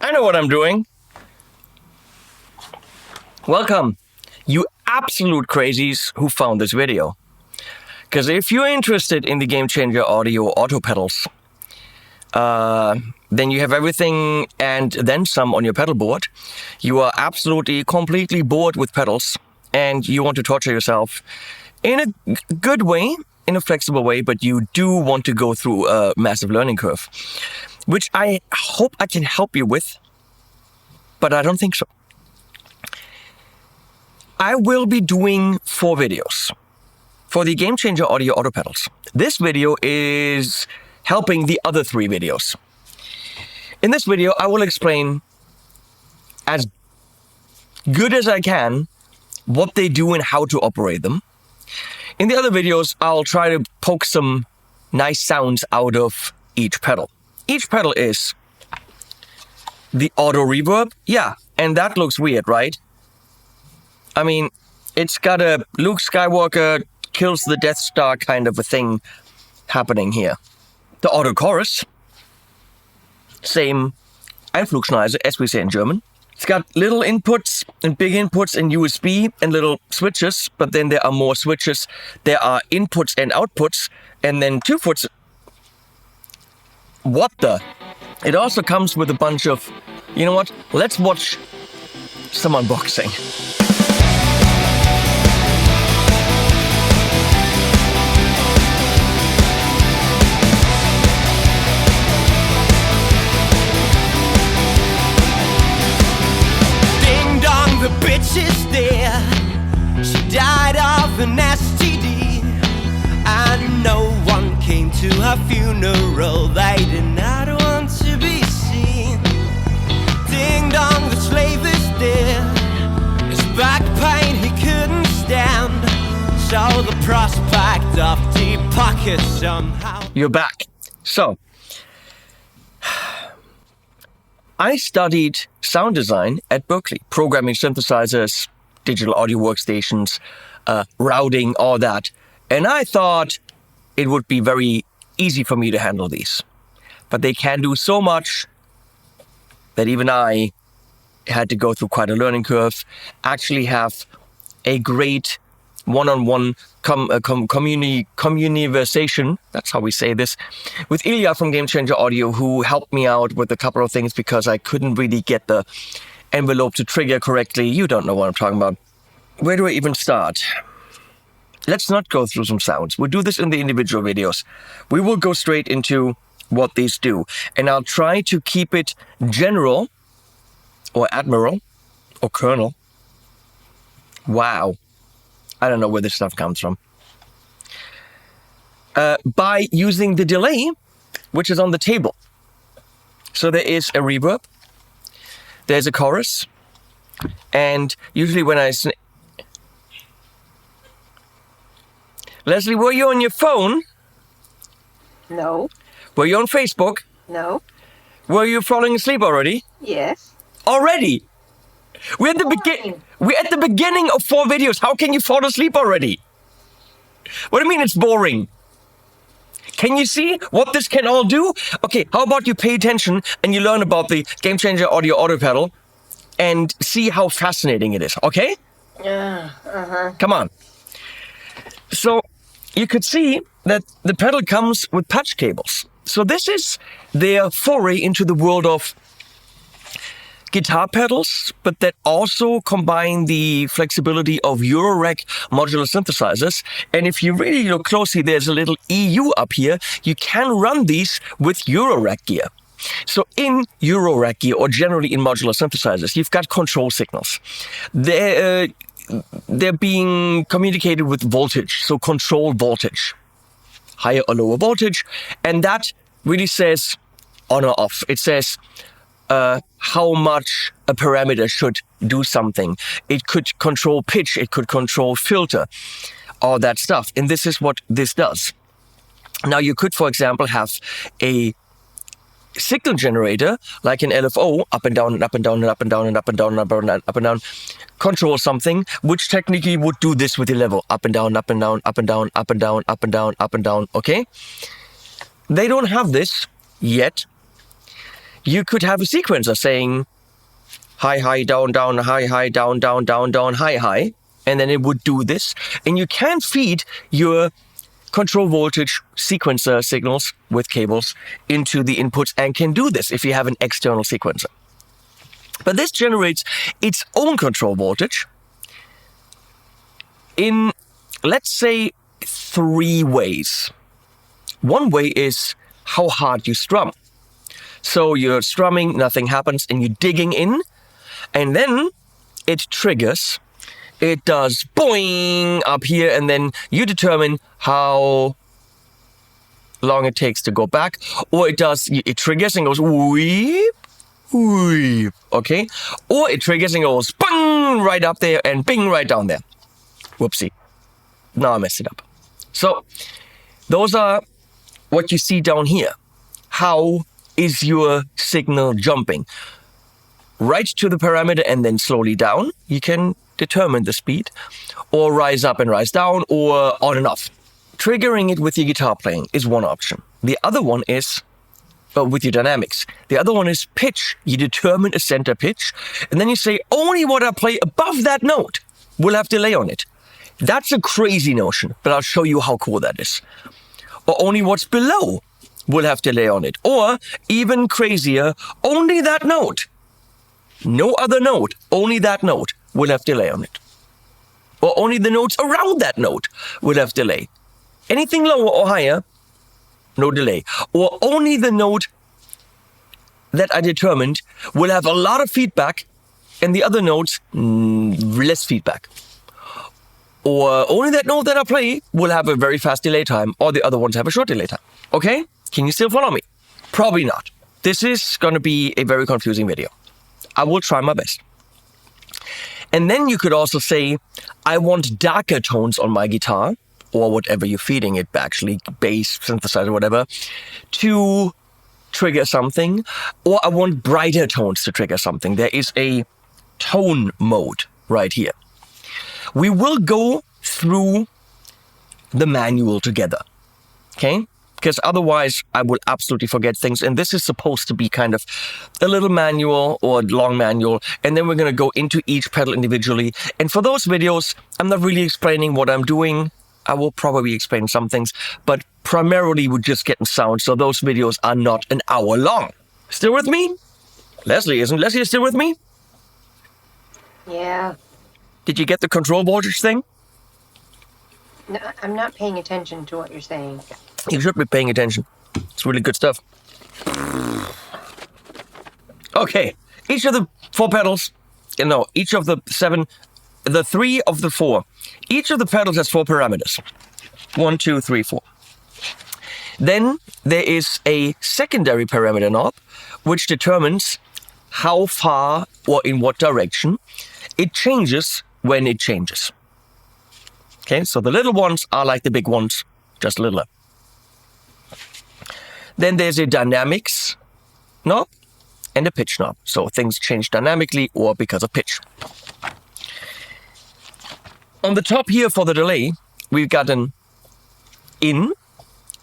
I know what I'm doing. Welcome, you absolute crazies who found this video. Because if you're interested in the Gamechanger audio auto pedals, then you have everything and then some on your pedal board. You are absolutely, completely bored with pedals and you want to torture yourself in a good way, in a flexible way, but you do want to go through a massive learning curve, which I hope I can help you with, but I don't think so. I will be doing 4 videos for the Gamechanger audio auto pedals. This video is helping the other 3 videos. In this video, I will explain as good as I can what they do and how to operate them. In the other videos, I'll try to poke some nice sounds out of each pedal. Each pedal is the auto reverb. Yeah, and that looks weird, right? I mean, it's got a Luke Skywalker kills the Death Star kind of a thing happening here. The auto chorus, same Einflugschneise, as we say in German. It's got little inputs and big inputs and USB and little switches, but then there are more switches. There are inputs and outputs, and then 2 foots. What the? It also comes with a bunch of, you know what? Let's watch some unboxing. The bitch is there. She died of an STD, and no one came to her funeral. They did not want to be seen. Ding dong, the slave is dead. His back pain he couldn't stand, so the prospect of deep pockets somehow. You're back. So, I studied sound design at Berkeley, programming synthesizers, digital audio workstations, routing, all that. And I thought it would be very easy for me to handle these. But they can do so much that even I had to go through quite a learning curve, actually have a great one-on-one communication, that's how we say this, with Ilya from Gamechanger Audio, who helped me out with a couple of things because I couldn't really get the envelope to trigger correctly. You don't know what I'm talking about. Where do I even start? Let's not go through some sounds. We'll do this in the individual videos. We will go straight into what these do. And I'll try to keep it general, or admiral, or colonel. Wow. I don't know where this stuff comes from. By using the delay, which is on the table. So there is a reverb, there's a chorus, and usually when Leslie, were you on your phone? No. Were you on Facebook? No. Were you falling asleep already? Yes. Already? We're at the beginning of 4 videos. How can you fall asleep already? What do you mean it's boring? Can you see what this can all do? Okay, how about you pay attention and you learn about the Gamechanger audio auto pedal and see how fascinating it is, okay? Come on. So you could see that the pedal comes with patch cables. So this is their foray into the world of guitar pedals, but that also combine the flexibility of Eurorack modular synthesizers. And if you really look closely, there's a little EU up here. You can run these with Eurorack gear. So in Eurorack gear, or generally in modular synthesizers, you've got control signals. They're being communicated with voltage, so control voltage, higher or lower voltage. And that really says on or off. It says how much a parameter should do something. It could control pitch, it could control filter, all that stuff. And this is what this does. Now you could, for example, have a signal generator like an LFO, up and down and up and down and up and down and up and down and up and down, up and down, control something, which technically would do this with the level, up and down, up and down, up and down, up and down, up and down, up and down, okay? They don't have this yet. you could have a sequencer saying high, high, down, down, high, high, down, down, down, down, high, high. And then it would do this. And you can feed your control voltage sequencer signals with cables into the inputs and can do this if you have an external sequencer. But this generates its own control voltage in, let's say, 3 ways. One way is how hard you strum. So you're strumming, nothing happens, and you're digging in, and then it triggers. It does boing up here, and then you determine how long it takes to go back, or it triggers and goes weep, weep, okay? Or it triggers and goes bang right up there and bing right down there. Whoopsie. Now I messed it up. So those are what you see down here. How is your signal jumping? Right to the parameter and then slowly down. You can determine the speed, or rise up and rise down, or on and off. Triggering it with your guitar playing is one option. The other one is with your dynamics. The other one is pitch. You determine a center pitch, and then you say only what I play above that note will have delay on it. That's a crazy notion, but I'll show you how cool that is. Or only what's below will have delay on it. Or even crazier, only that note. No other note, only that note will have delay on it. Or only the notes around that note will have delay. Anything lower or higher, no delay. Or only the note that I determined will have a lot of feedback and the other notes less feedback. Or only that note that I play will have a very fast delay time, or the other ones have a short delay time. Okay? Can you still follow me? Probably not. This is going to be a very confusing video. I will try my best. And then you could also say, I want darker tones on my guitar, or whatever you're feeding it, actually, bass, synthesizer, whatever, to trigger something. Or I want brighter tones to trigger something. There is a tone mode right here. We will go through the manual together, okay? Because otherwise I will absolutely forget things. And this is supposed to be kind of a little manual or long manual. And then we're going to go into each pedal individually. And for those videos, I'm not really explaining what I'm doing. I will probably explain some things, but primarily we're just getting sound. So those videos are not an hour long. Still with me? Leslie, isn't Leslie still with me? Yeah. Did you get the control voltage thing? No, I'm not paying attention to what you're saying. You should be paying attention. It's really good stuff. Okay, each of the 4 pedals, each of the 7, the 3 of the 4, each of the pedals has 4 parameters. 1, 2, 3, 4. Then there is a secondary parameter knob, which determines how far or in what direction it changes when it changes. Okay, so the little ones are like the big ones, just littler. Then there's a dynamics knob and a pitch knob. So things change dynamically or because of pitch. On the top here for the delay, we've got an in,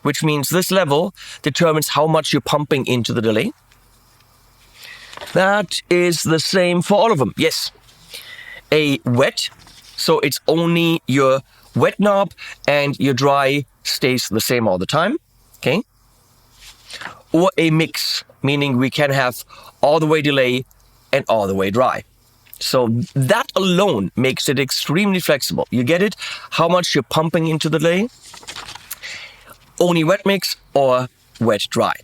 which means this level determines how much you're pumping into the delay. That is the same for all of them, yes. A wet, so it's only your wet knob and your dry stays the same all the time, okay? Or a mix, meaning we can have all the way delay and all the way dry. So that alone makes it extremely flexible. You get it? How much you're pumping into the delay? Only wet mix or wet dry.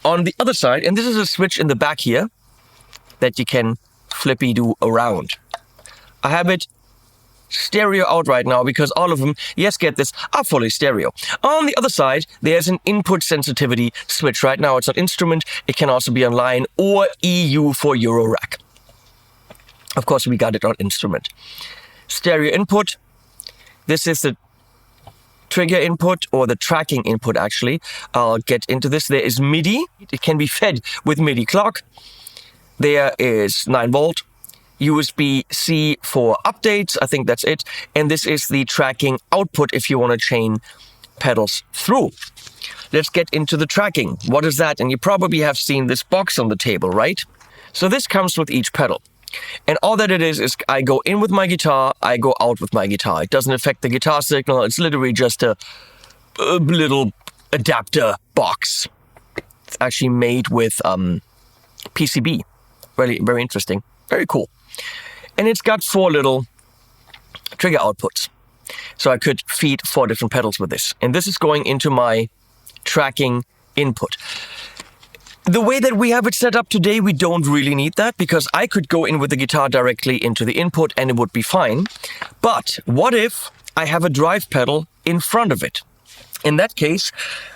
On the other side, and this is a switch in the back here that you can flippy-do around. I have it stereo out right now because all of them, yes, get this, are fully stereo. On the other side, there's an input sensitivity switch. Right now it's on instrument. It can also be on line or EU for Euro rack. Of course, we got it on instrument. Stereo input. This is the trigger input or the tracking input, actually. I'll get into this. There is MIDI. It can be fed with MIDI clock. There is 9 volt. USB-C for updates, I think that's it. And this is the tracking output if you want to chain pedals through. Let's get into the tracking. What is that? And you probably have seen this box on the table, right? So this comes with each pedal. And all that it is I go in with my guitar, I go out with my guitar. It doesn't affect the guitar signal. It's literally just a little adapter box. It's actually made with PCB. Really, very interesting. Very cool. And it's got 4 little trigger outputs. So I could feed 4 different pedals with this. And this is going into my tracking input. The way that we have it set up today, we don't really need that because I could go in with the guitar directly into the input and it would be fine. But what if I have a drive pedal in front of it? In that case,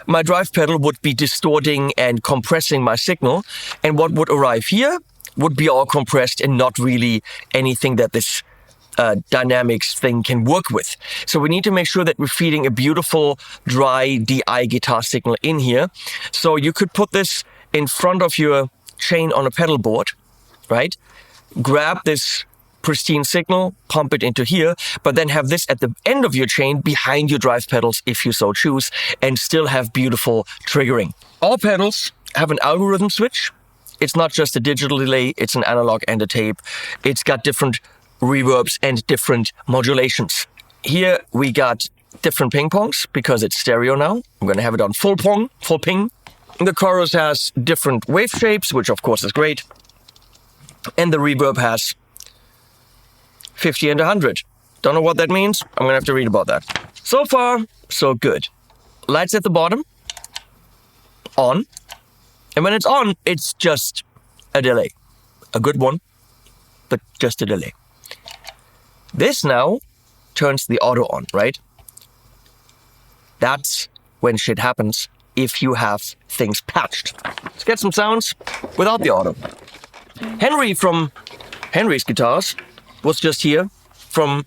my drive pedal would be distorting and compressing my signal. And what would arrive here would be all compressed and not really anything that this dynamics thing can work with. So we need to make sure that we're feeding a beautiful dry DI guitar signal in here. So you could put this in front of your chain on a pedal board, right? Grab this pristine signal, pump it into here, but then have this at the end of your chain behind your drive pedals if you so choose, and still have beautiful triggering. All pedals have an algorithm switch. It's not just a digital delay, it's an analog and a tape. It's got different reverbs and different modulations. Here we got different ping pongs because it's stereo now. I'm going to have it on full ping. The chorus has different wave shapes, which of course is great. And the reverb has 50 and 100. Don't know what that means. I'm going to have to read about that. So far, so good. Lights at the bottom. On. And when it's on, it's just a delay. A good one, but just a delay. This now turns the auto on, right? That's when shit happens if you have things patched. Let's get some sounds without the auto. Henry from Henry's Guitars was just here from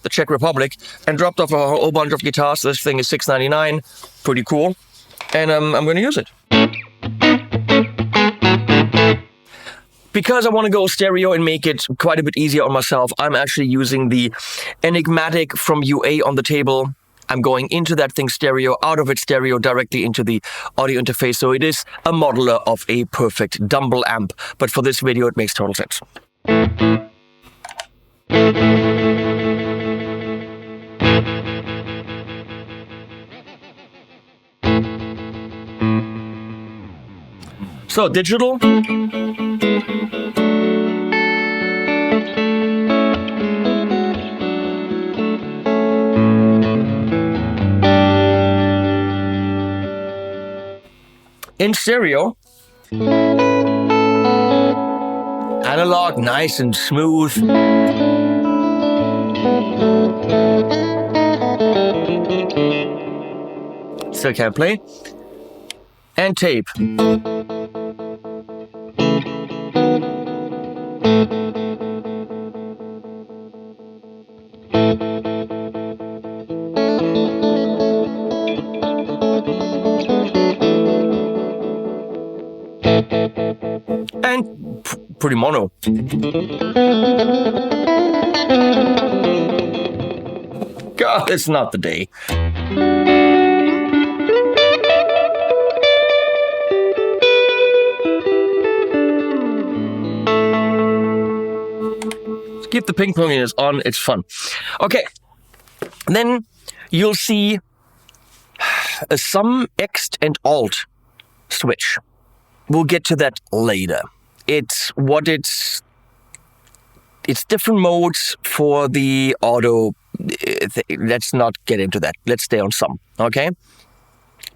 the Czech Republic and dropped off a whole bunch of guitars. This thing is $6.99, pretty cool. And I'm going to use it. Because I want to go stereo and make it quite a bit easier on myself, I'm actually using the Enigmatic from UA on the table. I'm going into that thing stereo, out of it stereo, directly into the audio interface. So it is a modeler of a perfect Dumble amp. But for this video, it makes total sense. So digital. In stereo, analog, nice and smooth. Still can't play. And tape. And pretty mono. God, it's not the day. Let's keep the ping ponging on, it's fun. Okay, then you'll see a sum, ext, and alt switch. We'll get to that later. It's different modes for the auto. Let's not get into that. Let's stay on sum, okay?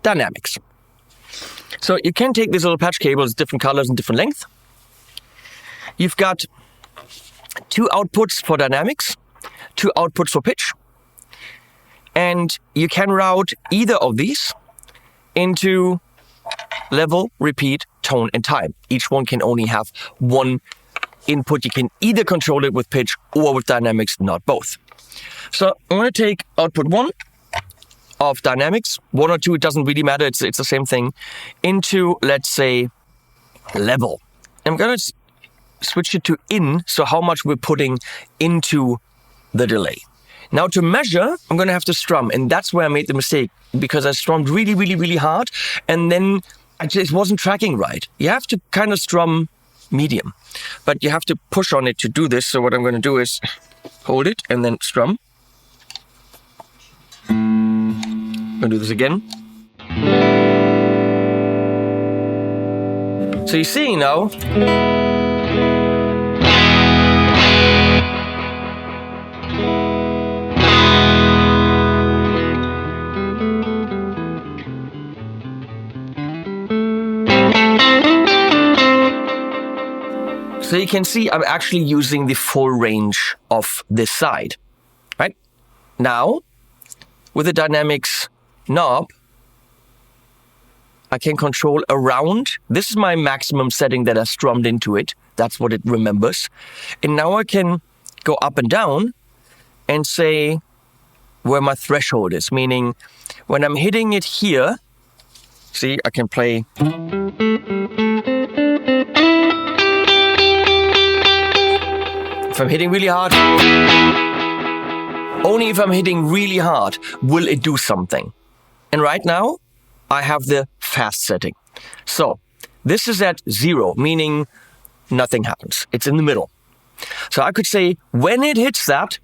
Dynamics. So you can take these little patch cables, different colors and different length. You've got 2 outputs for dynamics, 2 outputs for pitch. And you can route either of these into level, repeat, tone, and time. Each one can only have 1 input. You can either control it with pitch or with dynamics, not both. So I'm going to take output 1 of dynamics, 1 or 2, it doesn't really matter, it's the same thing, into, let's say, level. I'm going to switch it to in, so how much we're putting into the delay. Now to measure, I'm going to have to strum. And that's where I made the mistake, because I strummed really, really, really hard. And then it wasn't tracking right. You have to kind of strum medium, but you have to push on it to do this. So what I'm going to do is hold it and then strum. I'm going to do this again. So you're seeing now, so you can see I'm actually using the full range of this side, right? Now, with the dynamics knob, I can control around. This is my maximum setting that I strummed into it. That's what it remembers. And now I can go up and down and say where my threshold is, meaning when I'm hitting it here, see, I can play. If I'm hitting really hard, only if I'm hitting really hard will it do something. And right now, I have the fast setting. So this is at 0, meaning nothing happens. It's in the middle. So I could say, when it hits that,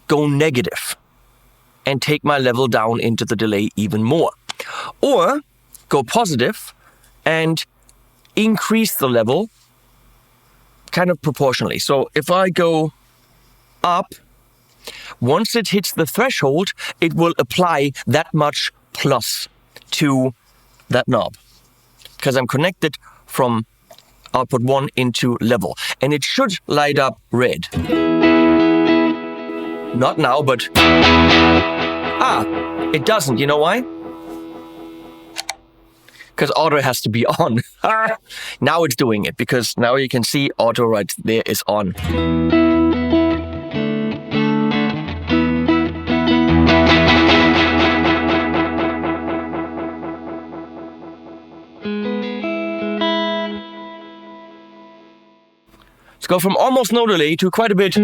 go negative and take my level down into the delay even more. Or go positive and increase the level kind of proportionally. So if I go up, once it hits the threshold, it will apply that much plus to that knob, because I'm connected from output 1 into level, and it should light up red. Not now, but it doesn't. You know why? Because auto has to be on. Now it's doing it, because now you can see auto right there is on. Let's go from almost no delay to quite a bit.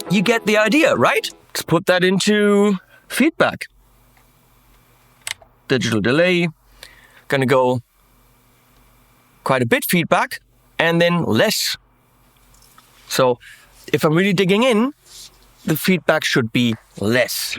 You get the idea, right? Let's put that into feedback. Digital delay, gonna go quite a bit feedback and then less. So if I'm really digging in, the feedback should be less.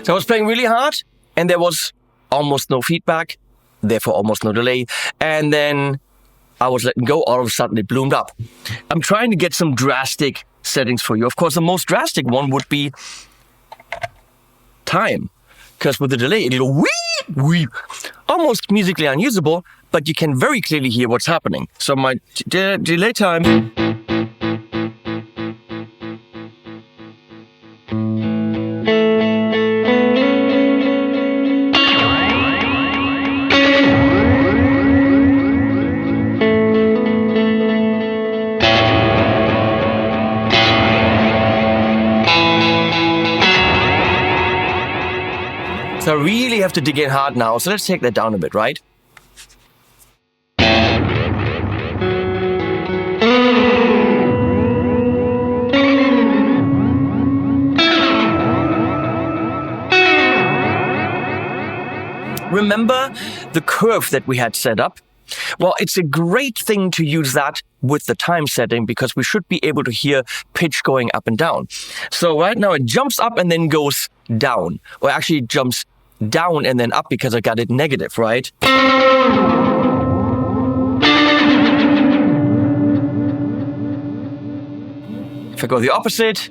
So I was playing really hard and there was almost no feedback, therefore almost no delay. And then I was letting go, all of a sudden it bloomed up. I'm trying to get some drastic settings for you. Of course, the most drastic one would be time, because with the delay, it'll go wee, wee, almost musically unusable, but you can very clearly hear what's happening. So my delay time. So I really have to dig in hard now. So let's take that down a bit, right? Remember the curve that we had set up? Well, it's a great thing to use that with the time setting because we should be able to hear pitch going up and down. So right now it jumps up and then goes down. Or actually it jumps down and then up because I got it negative, right? If I go the opposite,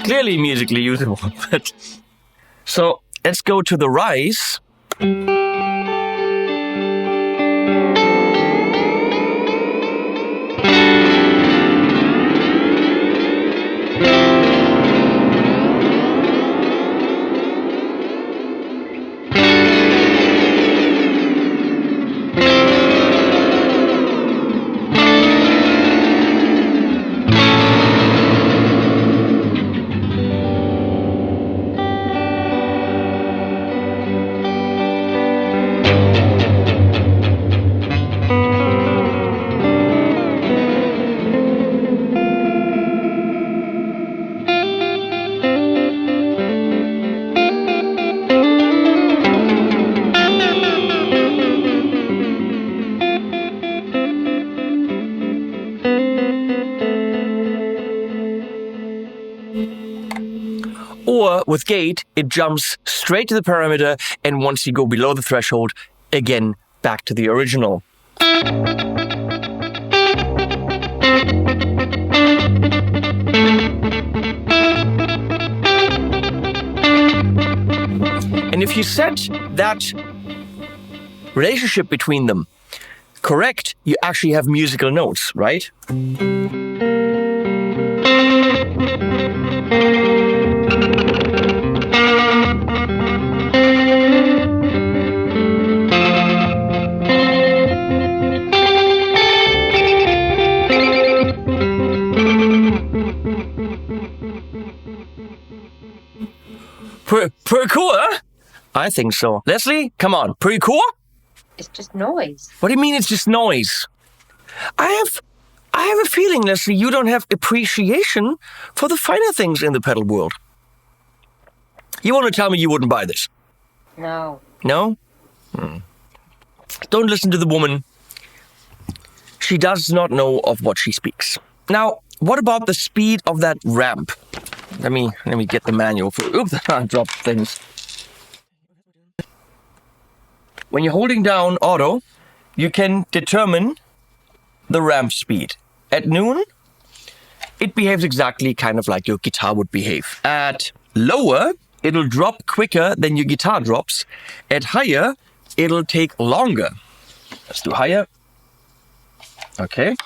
clearly musically usable, but so let's go to the rise. Or with gate, it jumps straight to the parameter, and once you go below the threshold, again, back to the original. And if you set that relationship between them correct, you actually have musical notes, right? Pretty cool, huh? I think so. Leslie, come on. Pretty cool? It's just noise. What do you mean it's just noise? I have a feeling, Leslie, you don't have appreciation for the finer things in the pedal world. You want to tell me you wouldn't buy this? No. No? Don't listen to the woman. She does not know of what she speaks. Now, what about the speed of that ramp? Let me get the manual for. Oops, I dropped things. When you're holding down auto, you can determine the ramp speed. At noon, it behaves exactly kind of like your guitar would behave. At lower, it'll drop quicker than your guitar drops. At higher, it'll take longer. Let's do higher. Okay.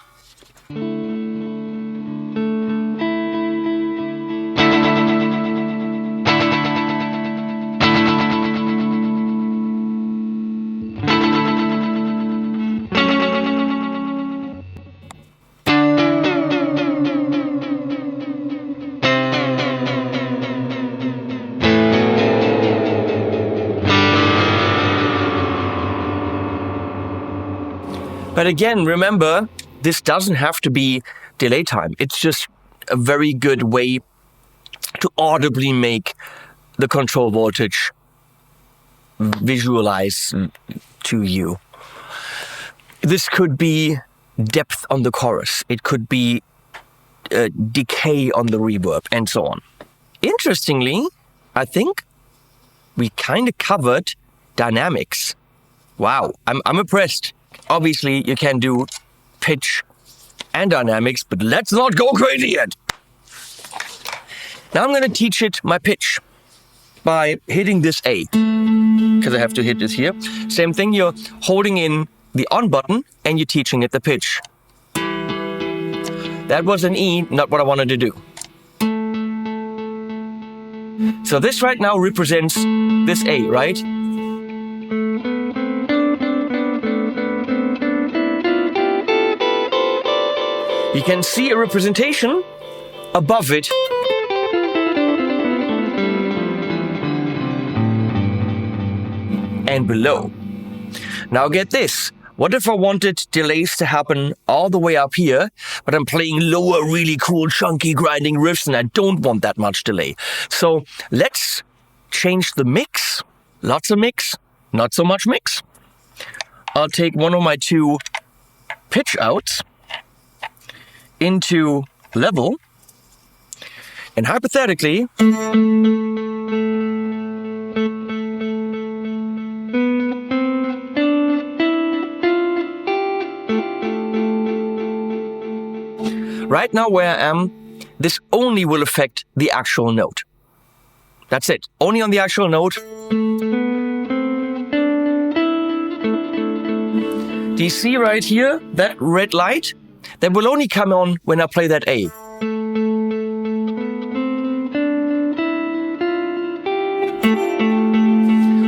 But again, remember, this doesn't have to be delay time. It's just a very good way to audibly make the control voltage visualize to you. This could be depth on the chorus. It could be decay on the reverb and so on. Interestingly, I think we kind of covered dynamics. Wow, I'm impressed. Obviously, you can do pitch and dynamics, but let's not go crazy yet. Now I'm going to teach it my pitch by hitting this A, because I have to hit this here. Same thing, you're holding in the on button and you're teaching it the pitch. That was an E, not what I wanted to do. So this right now represents this A, right? you can see a representation above it. And below. Now get this. What if I wanted delays to happen all the way up here, but I'm playing lower, really cool, chunky, grinding riffs, and I don't want that much delay? So let's change the mix. Lots of mix, not so much mix. I'll take one of my two pitch outs into level, and hypothetically, right now where I am, this only will affect the actual note. That's it, only on the actual note. Do you see right here, that red light? That will only come on when I play that A.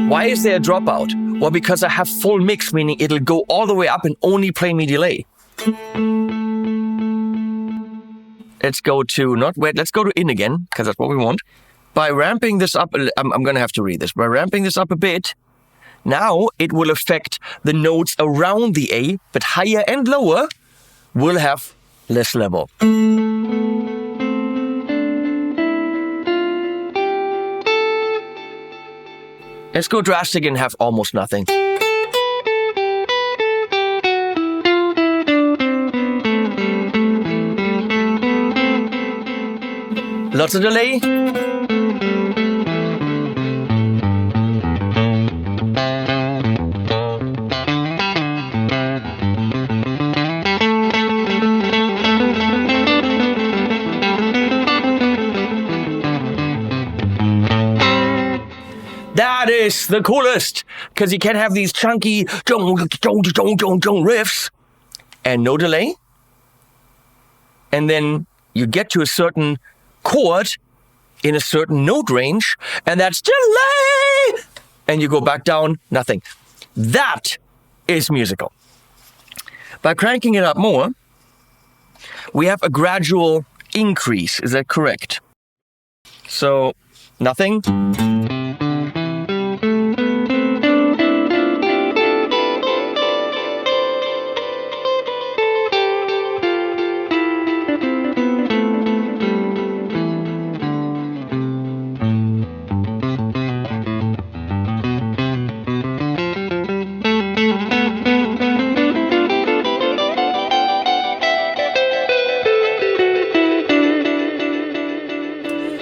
Why is there a dropout? Well, because I have full mix, meaning it'll go all the way up and only play me delay. Let's go to let's go to in again, because that's what we want. By ramping this up, I'm going to have to read this. By ramping this up a bit, now it will affect the notes around the A, but higher and lower will have less level. Let's go drastic and have almost nothing. Lots of delay. That is the coolest, because you can have these chunky riffs and no delay. And then you get to a certain chord in a certain note range, and that's delay, and you go back down, nothing. That is musical. By cranking it up more, we have a gradual increase. Is that correct? So, nothing.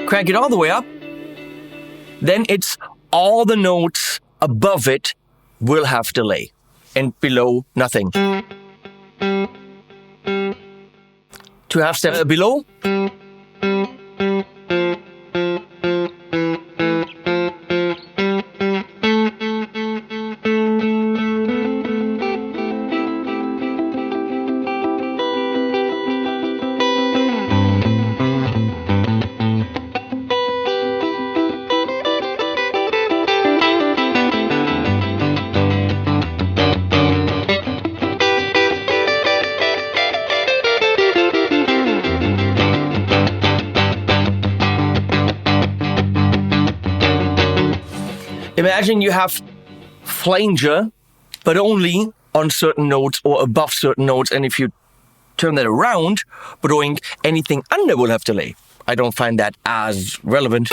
Crank it all the way up, then it's all the notes above it will have delay, and below, nothing. 2/2 steps below. Imagine you have flanger, but only on certain notes or above certain notes. And if you turn that around, but doing anything under will have delay. I don't find that as relevant.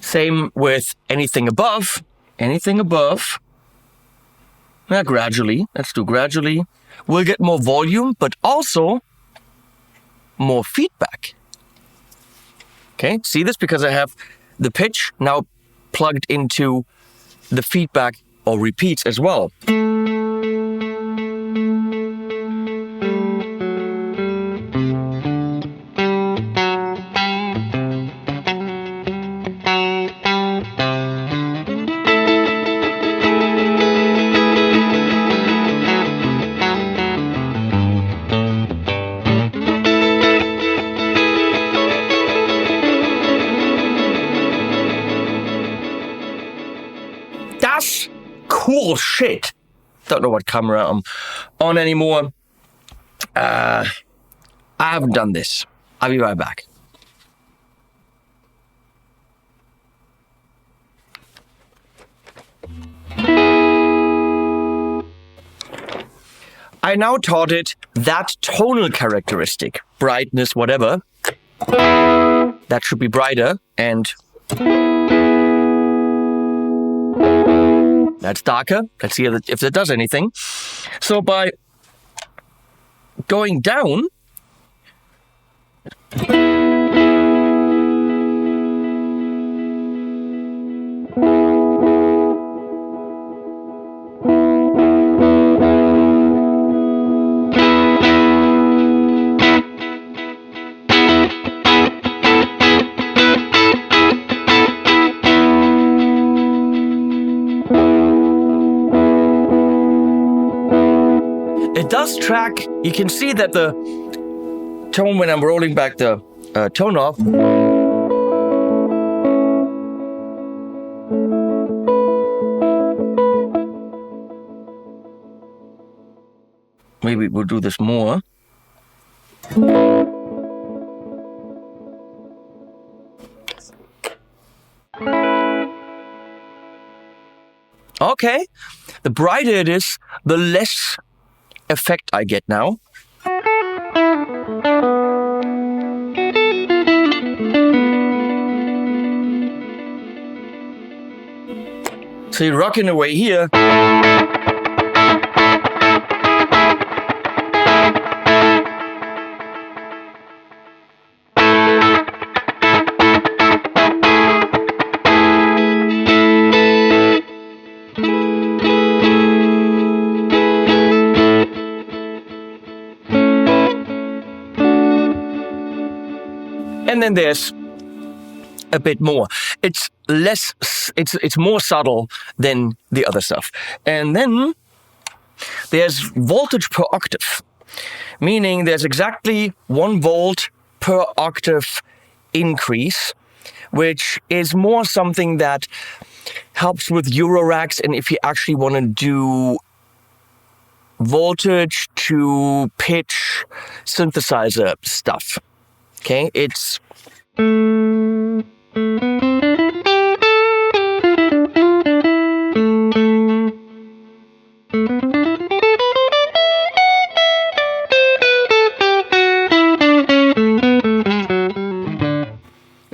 Same with anything above. Anything above. Gradually. Let's do gradually. We'll get more volume, but also more feedback. Okay, see this? Because I have the pitch now plugged into the feedback or repeats as well. cool shit. Don't know what camera I'm on anymore. I haven't done this. I'll be right back. I now taught it that tonal characteristic, brightness, whatever. That should be brighter, and that's darker. Let's see if that does anything. So by going down, it does track. You can see that the tone, when I'm rolling back the tone knob, maybe we'll do this more. Okay, the brighter it is, the less effect I get now. So you're rocking away here. And then there's a bit more. It's less, it's more subtle than the other stuff. And then there's voltage per octave, meaning there's exactly 1 volt per octave increase, which is more something that helps with Euroracks. And if you actually want to do voltage to pitch synthesizer stuff, okay, it's and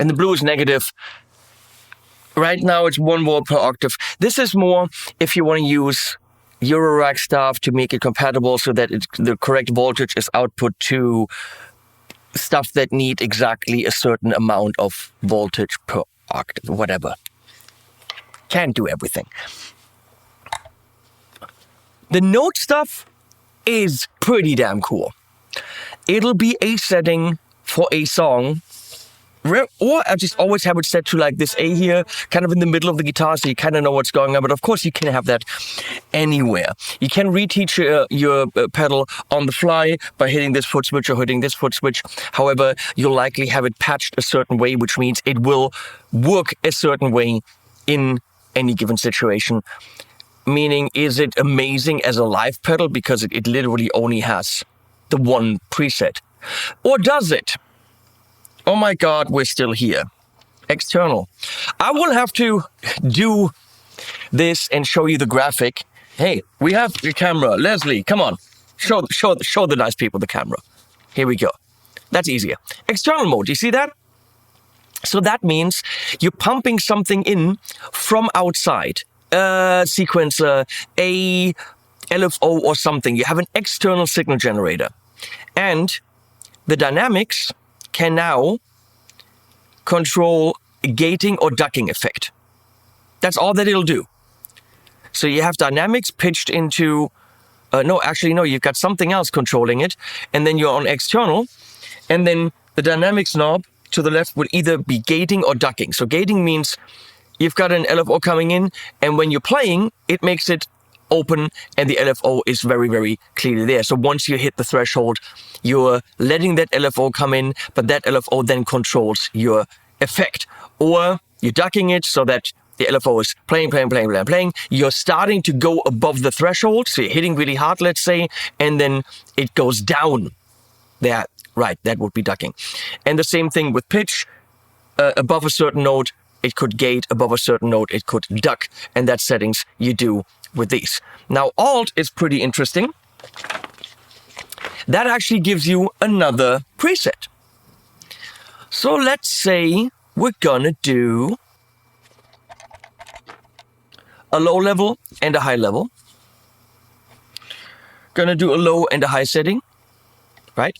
the blue is negative. Right now it's 1 volt per octave. This is more if you want to use Eurorack stuff to make it compatible so that the correct voltage is output to stuff that need exactly a certain amount of voltage per octave, whatever. Can't do everything. The note stuff is pretty damn cool. It'll be a setting for a song, or I just always have it set to like this A here, kind of in the middle of the guitar, so you kind of know what's going on. But of course, you can have that anywhere. You can reteach your pedal on the fly by hitting this foot switch or hitting this foot switch. However, you'll likely have it patched a certain way, which means it will work a certain way in any given situation. Meaning, is it amazing as a live pedal because it literally only has the one preset? Or does it? Oh my God, we're still here. External. I will have to do this and show you the graphic. Hey, we have the camera. Leslie, come on. Show the nice people the camera. Here we go. That's easier. External mode, you see that? So that means you're pumping something in from outside. A sequencer, a LFO or something. You have an external signal generator. And the dynamics can now control gating or ducking effect. That's all that it'll do. So you have dynamics pitched into, you've got something else controlling it, and then you're on external, and then the dynamics knob to the left would either be gating or ducking. So gating means you've got an LFO coming in, and when you're playing, it makes it open, and the LFO is very, very clearly there. So once you hit the threshold, you're letting that LFO come in, but that LFO then controls your effect. Or you're ducking it so that the LFO is playing. You're starting to go above the threshold, so you're hitting really hard, let's say, and then it goes down. There, right, that would be ducking. And the same thing with pitch. Above a certain note, it could gate. Above a certain note, it could duck. And that's settings you do with these. Now, Alt is pretty interesting. That actually gives you another preset. So let's say we're gonna do a low level and a high level. Gonna do a low and a high setting, right?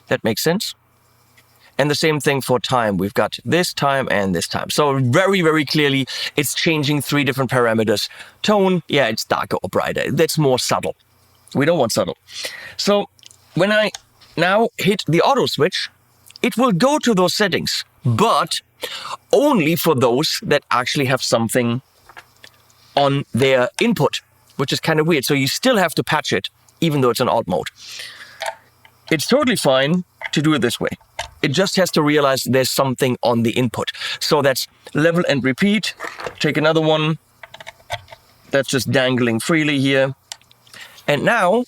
That makes sense. And the same thing for time. We've got this time and this time. So very, very clearly, it's changing 3 different parameters. Tone, yeah, it's darker or brighter. That's more subtle. We don't want subtle. So when I now hit the auto switch, it will go to those settings, but only for those that actually have something on their input, which is kind of weird. So you still have to patch it, even though it's in alt mode. It's totally fine to do it this way. It just has to realize there's something on the input. So that's level and repeat. Take another one. That's just dangling freely here. And now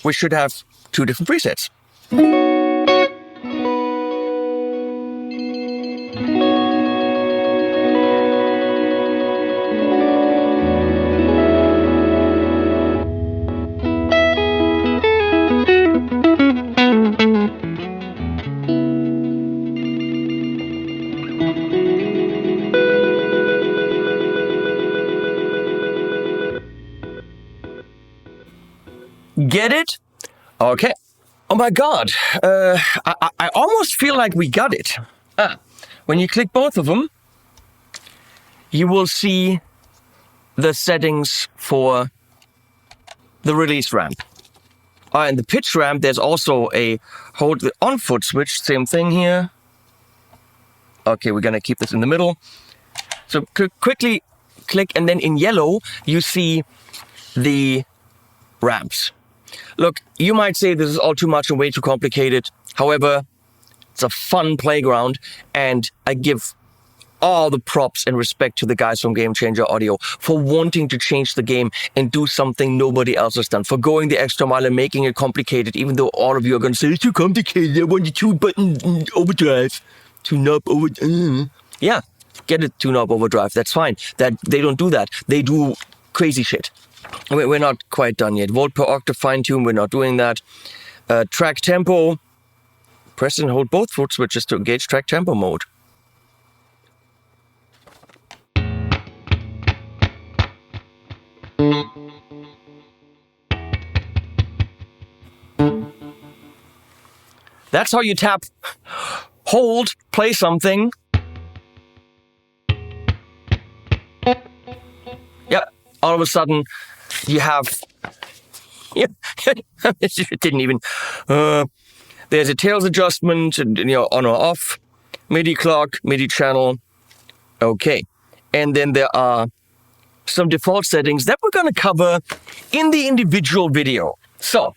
we should have 2 different presets. Get it? Okay. Oh my God. I almost feel like we got it. When you click both of them, you will see the settings for the release ramp. And the pitch ramp, there's also a hold the on foot switch. Same thing here. Okay, we're going to keep this in the middle. So quickly click, and then in yellow, you see the ramps. Look, you might say this is all too much and way too complicated. However, it's a fun playground, and I give all the props and respect to the guys from Gamechanger Audio for wanting to change the game and do something nobody else has done, for going the extra mile and making it complicated, even though all of you are going to say, it's too complicated, I want the 2-button overdrive. Tune-up overdrive. Yeah, get it, tune-up overdrive, that's fine. That they don't do that. They do crazy shit. We're not quite done yet. Volt per octave fine-tune, we're not doing that. Track tempo. Press and hold both foot switches to engage track tempo mode. That's how you tap, hold, play something. Yep, all of a sudden you have, it didn't even, there's a tails adjustment, on or off, MIDI clock, MIDI channel, okay. And then there are some default settings that we're going to cover in the individual video. So,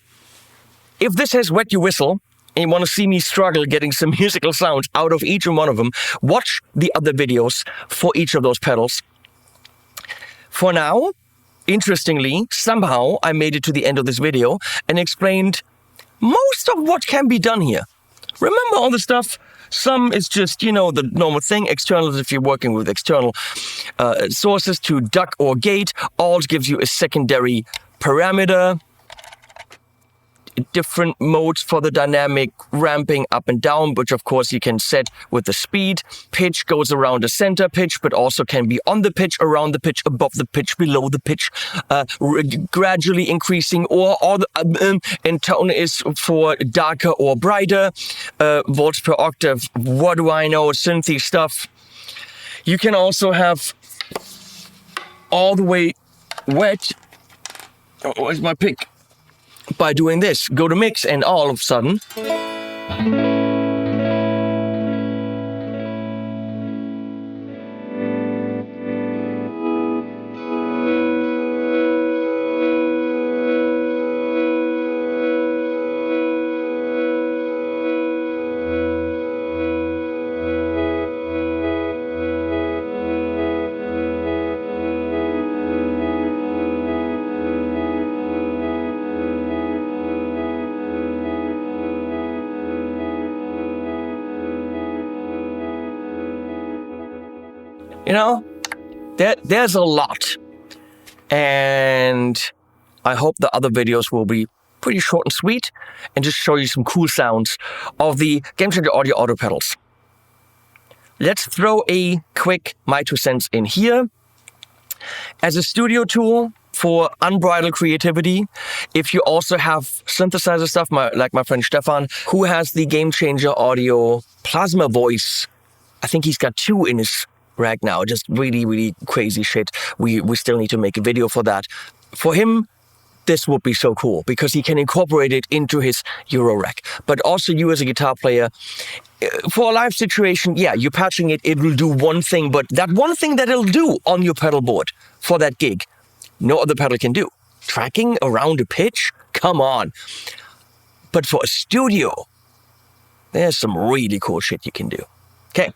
if this has wet your whistle, and you want to see me struggle getting some musical sounds out of each and one of them, watch the other videos for each of those pedals. For now, interestingly, somehow I made it to the end of this video and explained most of what can be done here. Remember all the stuff? Some is just, the normal thing. Externals, if you're working with external sources to duck or gate. Alt gives you a secondary parameter. Different modes for the dynamic ramping up and down, which of course you can set with the speed. Pitch goes around the center pitch, but also can be on the pitch, around the pitch, above the pitch, below the pitch, gradually increasing, and tone is for darker or brighter. Volts per octave, what do I know, synthy stuff. You can also have all the way wet. Oh, where's my pick? By doing this, go to mix, and all of a sudden You know, there's a lot. And I hope the other videos will be pretty short and sweet and just show you some cool sounds of the Gamechanger Audio Auto pedals. Let's throw a quick my 2 cents in here. As a studio tool for unbridled creativity, if you also have synthesizer stuff, like my friend Stefan, who has the Gamechanger Audio Plasma Voice. I think he's got 2 in his rack now, just really, really crazy shit. We still need to make a video for that. For him, this would be so cool because he can incorporate it into his Euro rack. But also you as a guitar player, for a live situation, yeah, you're patching it, it will do one thing, but that one thing that it'll do on your pedal board for that gig, no other pedal can do. Tracking around a pitch? Come on. But for a studio, there's some really cool shit you can do. Okay,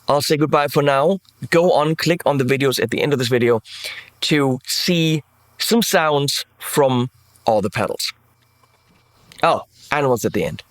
I'll say goodbye for now. Go on, click on the videos at the end of this video to see some sounds from all the pedals. Oh, and what's at the end.